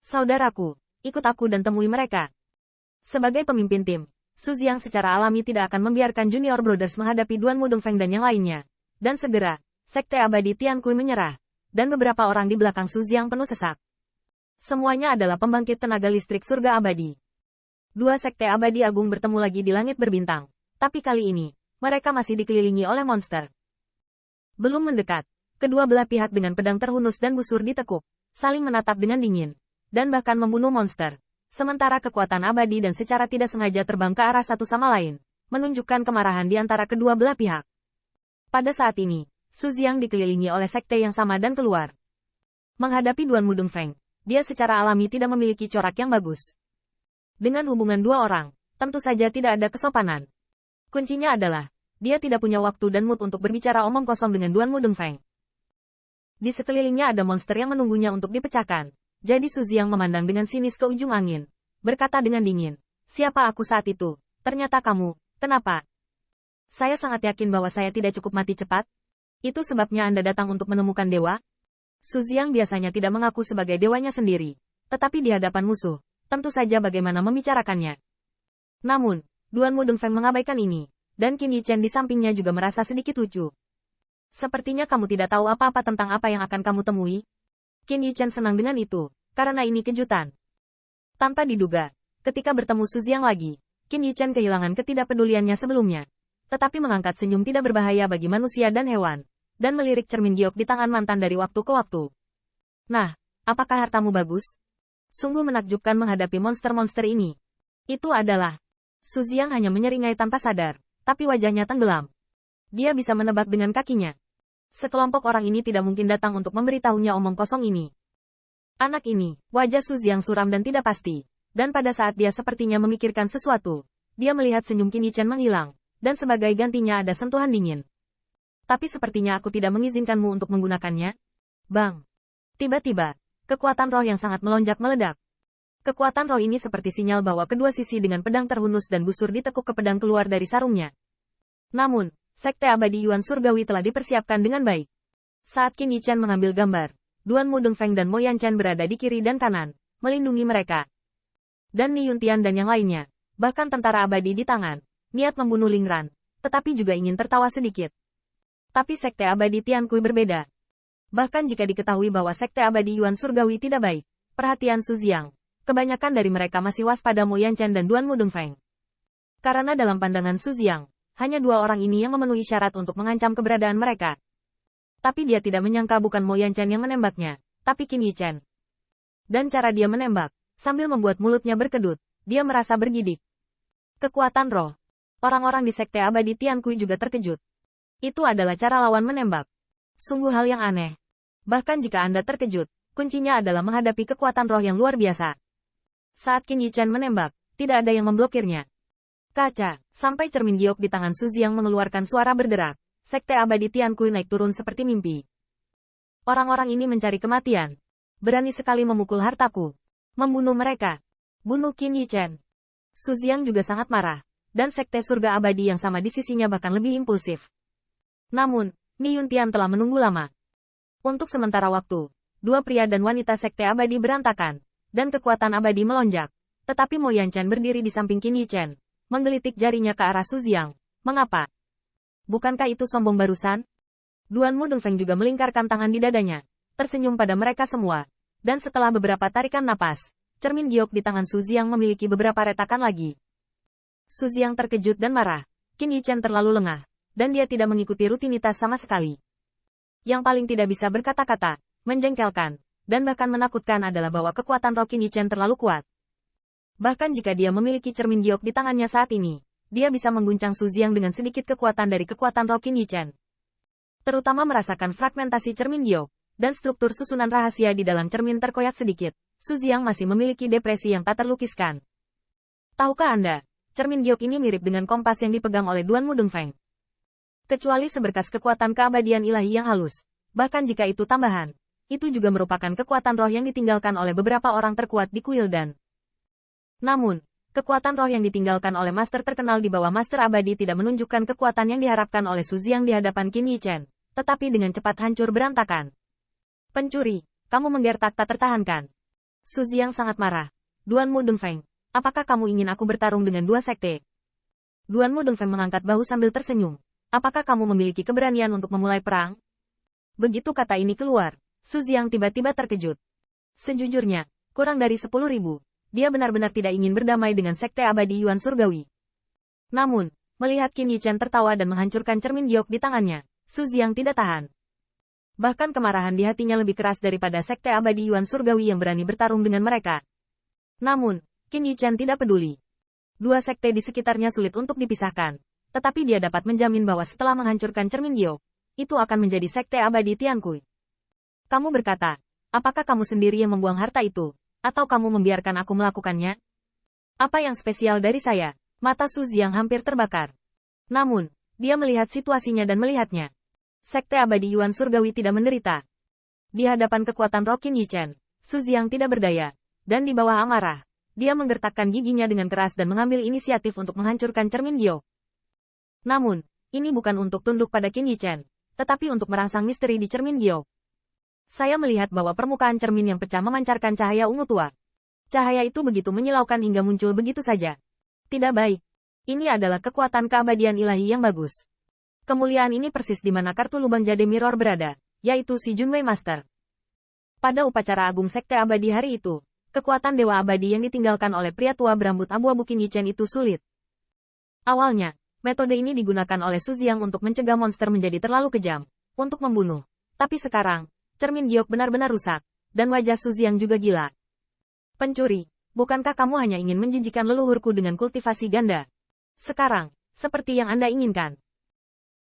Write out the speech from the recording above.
Saudaraku, ikut aku dan temui mereka. Sebagai pemimpin tim, Su Jiang secara alami tidak akan membiarkan Junior Brothers menghadapi Duan Mudongfeng dan yang lainnya. Dan segera, Sekte Abadi Tiankui menyerah. Dan beberapa orang di belakang Su Jiang penuh sesak. Semuanya adalah pembangkit tenaga listrik surga abadi. Dua Sekte Abadi Agung bertemu lagi di langit berbintang. Tapi kali ini, mereka masih dikelilingi oleh monster. Belum mendekat, kedua belah pihak dengan pedang terhunus dan busur ditekuk, saling menatap dengan dingin. Dan bahkan membunuh monster. Sementara kekuatan abadi dan secara tidak sengaja terbang ke arah satu sama lain, menunjukkan kemarahan di antara kedua belah pihak. Pada saat ini, Su Jiang dikelilingi oleh sekte yang sama dan keluar. Menghadapi Duan Mudongfeng, dia secara alami tidak memiliki corak yang bagus. Dengan hubungan dua orang, tentu saja tidak ada kesopanan. Kuncinya adalah, dia tidak punya waktu dan mood untuk berbicara omong kosong dengan Duan Mudongfeng. Di sekelilingnya ada monster yang menunggunya untuk dipecahkan. Jadi Su Jiang memandang dengan sinis ke ujung angin. Berkata dengan dingin, siapa aku saat itu? Ternyata kamu, kenapa? Saya sangat yakin bahwa saya tidak cukup mati cepat. Itu sebabnya Anda datang untuk menemukan dewa? Su Jiang biasanya tidak mengaku sebagai dewanya sendiri. Tetapi di hadapan musuh, tentu saja bagaimana membicarakannya. Namun, Duan Mudongfeng mengabaikan ini. Dan Qin Yichen di sampingnya juga merasa sedikit lucu. Sepertinya kamu tidak tahu apa-apa tentang apa yang akan kamu temui. Qin Yichen senang dengan itu, karena ini kejutan. Tanpa diduga, ketika bertemu Su Jiang lagi, Qin Yichen kehilangan ketidakpeduliannya sebelumnya. Tetapi mengangkat senyum tidak berbahaya bagi manusia dan hewan, dan melirik cermin giok di tangan mantan dari waktu ke waktu. Nah, apakah hartamu bagus? Sungguh menakjubkan menghadapi monster-monster ini. Itu adalah... Su Jiang hanya menyeringai tanpa sadar, tapi wajahnya tenggelam. Dia bisa menebak dengan kakinya. Sekelompok orang ini tidak mungkin datang untuk memberitahunya omong kosong ini. Anak ini, wajah Su Jiang suram dan tidak pasti. Dan pada saat dia sepertinya memikirkan sesuatu, dia melihat senyum Qin Yichen menghilang, dan sebagai gantinya ada sentuhan dingin. Tapi sepertinya aku tidak mengizinkanmu untuk menggunakannya. Bang! Tiba-tiba, kekuatan roh yang sangat melonjak meledak. Kekuatan roh ini seperti sinyal bahwa kedua sisi dengan pedang terhunus dan busur ditekuk ke pedang keluar dari sarungnya. Namun, Sekte Abadi Yuan Surgawi telah dipersiapkan dengan baik. Saat Qin Yichen mengambil gambar, Duan Mudongfeng dan Mo Yanchen berada di kiri dan kanan, melindungi mereka. Dan Ni Yuntian dan yang lainnya, bahkan tentara abadi di tangan, niat membunuh Ling Ran, tetapi juga ingin tertawa sedikit. Tapi Sekte Abadi Tiankui berbeda. Bahkan jika diketahui bahwa Sekte Abadi Yuan Surgawi tidak baik, perhatian Su Jiang, kebanyakan dari mereka masih waspada Mo Yanchen dan Duan Mudongfeng. Karena dalam pandangan Su Jiang, hanya dua orang ini yang memenuhi syarat untuk mengancam keberadaan mereka. Tapi dia tidak menyangka bukan Mo Yanchen yang menembaknya, tapi Qin Yichen. Dan cara dia menembak, sambil membuat mulutnya berkedut, dia merasa bergidik. Kekuatan roh. Orang-orang di Sekte Abadi Tiankui juga terkejut. Itu adalah cara lawan menembak. Sungguh hal yang aneh. Bahkan jika Anda terkejut, kuncinya adalah menghadapi kekuatan roh yang luar biasa. Saat Qin Yichen menembak, tidak ada yang memblokirnya. Kaca, sampai cermin giok di tangan Su Jiang mengeluarkan suara berderak. Sekte Abadi Tiankui naik turun seperti mimpi. Orang-orang ini mencari kematian. Berani sekali memukul hartaku. Membunuh mereka. Bunuh Qin Yichen. Su Jiang juga sangat marah. Dan Sekte Surga Abadi yang sama di sisinya bahkan lebih impulsif. Namun, Ni Yuntian telah menunggu lama. Untuk sementara waktu, dua pria dan wanita Sekte Abadi berantakan. Dan kekuatan abadi melonjak. Tetapi Mo Yanchen berdiri di samping Qin Yichen. Menggelitik jarinya ke arah Su Jiang. Mengapa? Bukankah itu sombong barusan? Duan Mudongfeng juga melingkarkan tangan di dadanya. Tersenyum pada mereka semua. Dan setelah beberapa tarikan napas, cermin giok di tangan Su Jiang memiliki beberapa retakan lagi. Su Jiang terkejut dan marah. Qin Yichen terlalu lengah. Dan dia tidak mengikuti rutinitas sama sekali. Yang paling tidak bisa berkata-kata, menjengkelkan, dan bahkan menakutkan adalah bahwa kekuatan roh Qin Yichen terlalu kuat. Bahkan jika dia memiliki cermin giok di tangannya saat ini, dia bisa mengguncang Su Jiang dengan sedikit kekuatan dari kekuatan roh Qin Yichen. Terutama merasakan fragmentasi cermin giok, dan struktur susunan rahasia di dalam cermin terkoyak sedikit, Su Jiang masih memiliki depresi yang tak terlukiskan. Tahukah Anda, cermin giok ini mirip dengan kompas yang dipegang oleh Duan Mudongfeng. Kecuali seberkas kekuatan keabadian ilahi yang halus, bahkan jika itu tambahan, itu juga merupakan kekuatan roh yang ditinggalkan oleh beberapa orang terkuat di Kuildan. Namun, kekuatan roh yang ditinggalkan oleh master terkenal di bawah master abadi tidak menunjukkan kekuatan yang diharapkan oleh Su Jiang di hadapan Qin Yichen, tetapi dengan cepat hancur berantakan. Pencuri, kamu menggertak tak tertahankan. Su Jiang sangat marah. Duanmu Dongfeng, apakah kamu ingin aku bertarung dengan dua sekte? Duanmu Dongfeng mengangkat bahu sambil tersenyum. Apakah kamu memiliki keberanian untuk memulai perang? Begitu kata ini keluar, Su Jiang tiba-tiba terkejut. Sejujurnya, kurang dari 10.000. Dia benar-benar tidak ingin berdamai dengan sekte abadi Yuan Surgawi. Namun, melihat Qin Yichen tertawa dan menghancurkan cermin giok di tangannya, Su Jiang tidak tahan. Bahkan kemarahan di hatinya lebih keras daripada sekte abadi Yuan Surgawi yang berani bertarung dengan mereka. Namun, Qin Yichen tidak peduli. Dua sekte di sekitarnya sulit untuk dipisahkan. Tetapi dia dapat menjamin bahwa setelah menghancurkan cermin giok, itu akan menjadi sekte abadi Tiankui. Kamu berkata, apakah kamu sendiri yang membuang harta itu? Atau kamu membiarkan aku melakukannya? Apa yang spesial dari saya? Mata Su Jiang hampir terbakar. Namun, dia melihat situasinya dan melihatnya. Sekte abadi Yuan Surgawi tidak menderita. Di hadapan kekuatan roh Qin Yichen, Su Jiang tidak berdaya. Dan di bawah amarah, dia menggertakkan giginya dengan keras dan mengambil inisiatif untuk menghancurkan cermin giok. Namun, ini bukan untuk tunduk pada Qin Yichen, tetapi untuk merangsang misteri di cermin giok. Saya melihat bahwa permukaan cermin yang pecah memancarkan cahaya ungu tua. Cahaya itu begitu menyilaukan hingga muncul begitu saja. Tidak baik. Ini adalah kekuatan keabadian ilahi yang bagus. Kemuliaan ini persis di mana kartu lubang jade mirror berada, yaitu si Junwei Master. Pada upacara agung sekte abadi hari itu, kekuatan dewa abadi yang ditinggalkan oleh pria tua berambut abu-abu Qin Yichen itu sulit. Awalnya, metode ini digunakan oleh Su Jiang untuk mencegah monster menjadi terlalu kejam, untuk membunuh. Tapi sekarang, cermin giok benar-benar rusak, dan wajah Su Jiang juga gila. Pencuri, bukankah kamu hanya ingin menjijikan leluhurku dengan kultivasi ganda? Sekarang, seperti yang Anda inginkan,